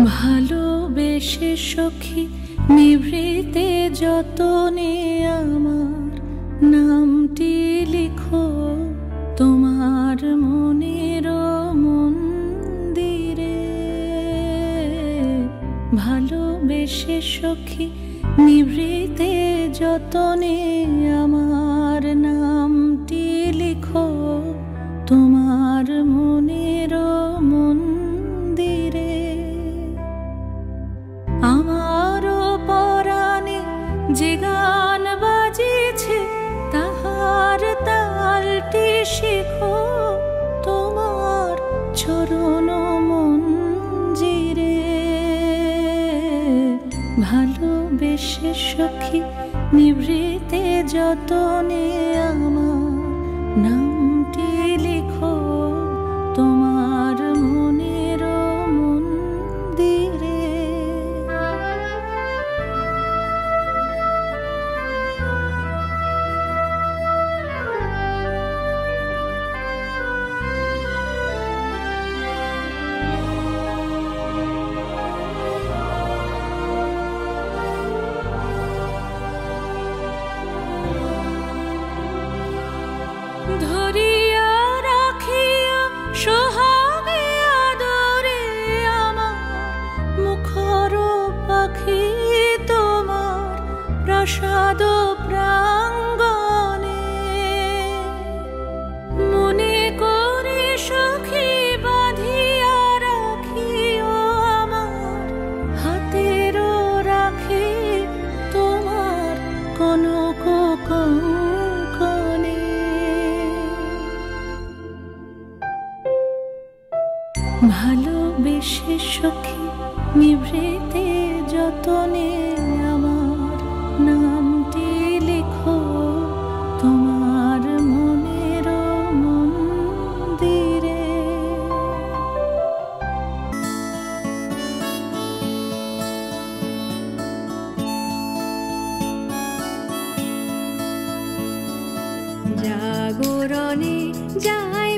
ভালোবেসে সখী নিভৃতে যতনে আমার নামটি লিখো তোমার মনের মন্দিরে। ভালোবেসে সখী নিভৃতে যতনে আমার নামটি লিখো তোমার মনের মন্দিরে। আমারও পরাণে যে গান বাজিছে তাহার তালটি শিখো তোমার চরণ মঞ্জিরে। ভালোবেসে সখী নিভৃতে যতনে আমার নামটি লিখো তোমার মনের মন্দিরে। ধরিয়া রাখিয়া সোহাগে আদরে আমার মুখর পাখি তোমার প্রাসাদ প্রাঙ্গণে। মনে করে সখী বাঁধিয়া রাখিও আমার হাতের রাখি তোমার কনক কঙ্কণে। ভালোবেসে সখী নিভৃতে যতনে আমার নামটি লিখো তোমার মনের মন্দিরে। জাগরণে যাই